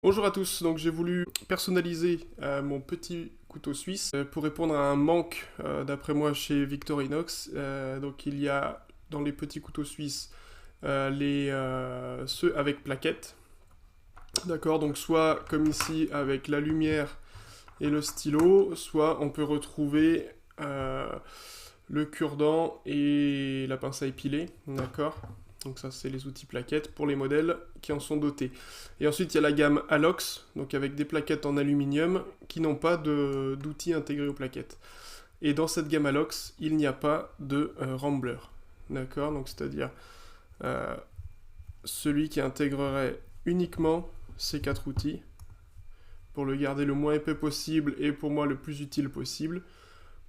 Bonjour à tous, donc j'ai voulu personnaliser mon petit couteau suisse pour répondre à un manque d'après moi chez Victorinox. Donc il y a dans les petits couteaux suisses ceux avec plaquettes. D'accord, donc soit comme ici avec la lumière et le stylo, soit on peut retrouver le cure-dent et la pince à épiler. D'accord. Donc ça, c'est les outils plaquettes pour les modèles qui en sont dotés. Et ensuite, il y a la gamme Alox, donc avec des plaquettes en aluminium qui n'ont pas d'outils intégrés aux plaquettes. Et dans cette gamme Alox, il n'y a pas de Rambler. D'accord, donc c'est-à-dire celui qui intégrerait uniquement ces 4 outils pour le garder le moins épais possible et pour moi le plus utile possible.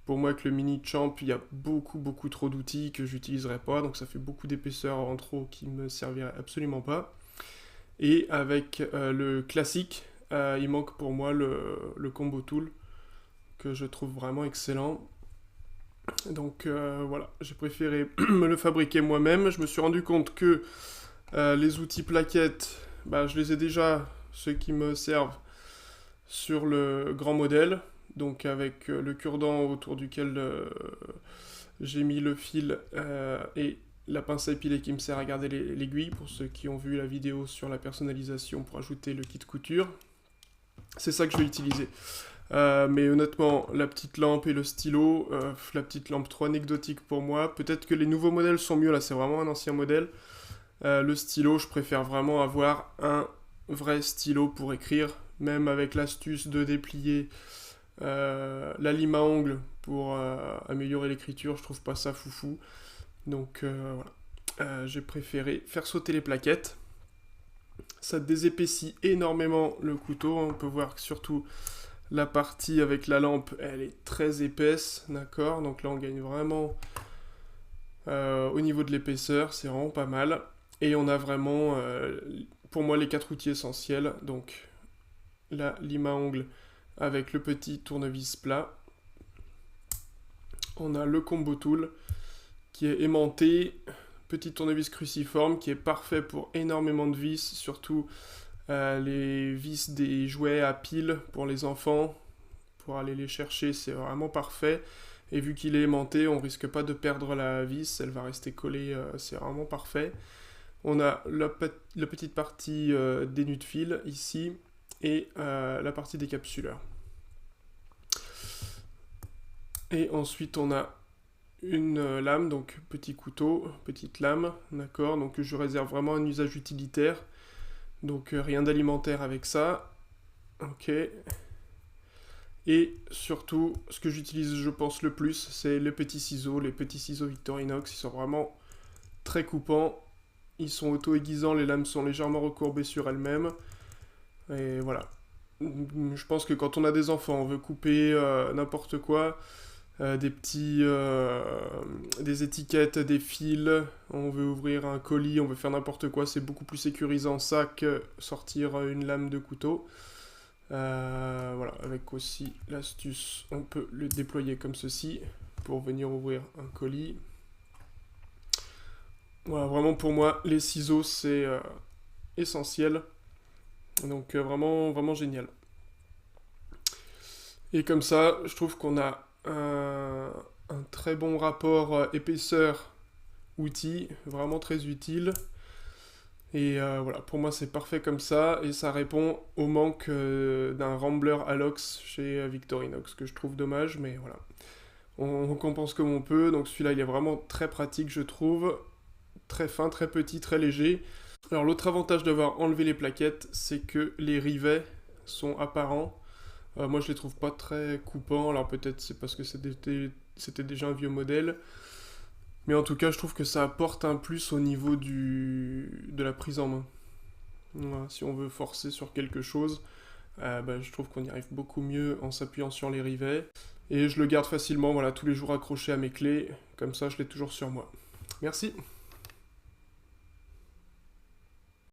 Pour moi, avec le mini champ, il y a beaucoup trop d'outils que j'utiliserai pas, donc ça fait beaucoup d'épaisseur en trop qui me servirait absolument pas. Et avec le classique, il manque pour moi le combo tool, que je trouve vraiment excellent. Donc voilà, j'ai préféré me le fabriquer moi-même. Je me suis rendu compte que les outils plaquettes, je les ai déjà, ceux qui me servent, sur le grand modèle. Donc avec le cure-dent autour duquel j'ai mis le fil et la pince à épiler qui me sert à garder l'aiguille, pour ceux qui ont vu la vidéo sur la personnalisation pour ajouter le kit couture. C'est ça que je vais utiliser. Mais honnêtement, la petite lampe et le stylo, la petite lampe trop anecdotique pour moi. Peut-être que les nouveaux modèles sont mieux, là c'est vraiment un ancien modèle. Le stylo, je préfère vraiment avoir un vrai stylo pour écrire, même avec l'astuce de déplier la lime à ongles pour améliorer l'écriture, je trouve pas ça foufou. Donc voilà, j'ai préféré faire sauter les plaquettes. Ça désépaissit énormément le couteau, on peut voir que surtout la partie avec la lampe, elle est très épaisse, d'accord. Donc là on gagne vraiment au niveau de l'épaisseur, c'est vraiment pas mal. Et on a vraiment, pour moi, les 4 outils essentiels, donc la lime à ongles avec le petit tournevis plat. On a le combo tool qui est aimanté, petit tournevis cruciforme qui est parfait pour énormément de vis, surtout les vis des jouets à pile pour les enfants, pour aller les chercher, c'est vraiment parfait. Et vu qu'il est aimanté, on risque pas de perdre la vis, elle va rester collée, c'est vraiment parfait. On a la petite partie des nœuds de fil ici et la partie des capsuleurs. Et ensuite on a une lame, donc petit couteau, petite lame, d'accord, donc je réserve vraiment un usage utilitaire, donc rien d'alimentaire avec ça, ok. Et surtout, ce que j'utilise je pense le plus, c'est les petits ciseaux Victorinox, ils sont vraiment très coupants, ils sont auto-aiguisants, les lames sont légèrement recourbées sur elles-mêmes, et voilà. Je pense que quand on a des enfants, on veut couper n'importe quoi, des étiquettes, des fils, on veut ouvrir un colis, on veut faire n'importe quoi, c'est beaucoup plus sécurisant ça que sortir une lame de couteau. Voilà, avec aussi l'astuce, on peut le déployer comme ceci pour venir ouvrir un colis. Voilà, vraiment pour moi, les ciseaux c'est essentiel, donc vraiment génial. Et comme ça, je trouve qu'on a un très bon rapport épaisseur-outil, vraiment très utile. Et voilà, pour moi c'est parfait comme ça, et ça répond au manque d'un Rambler Alox chez Victorinox, que je trouve dommage, mais voilà. On compense comme on peut, donc celui-là il est vraiment très pratique je trouve, très fin, très petit, très léger. Alors l'autre avantage d'avoir enlevé les plaquettes, c'est que les rivets sont apparents. Moi je les trouve pas très coupants, alors peut-être c'est parce que c'était déjà un vieux modèle. Mais en tout cas je trouve que ça apporte un plus au niveau de la prise en main. Voilà, si on veut forcer sur quelque chose, je trouve qu'on y arrive beaucoup mieux en s'appuyant sur les rivets. Et je le garde facilement, voilà, tous les jours accroché à mes clés, comme ça je l'ai toujours sur moi. Merci.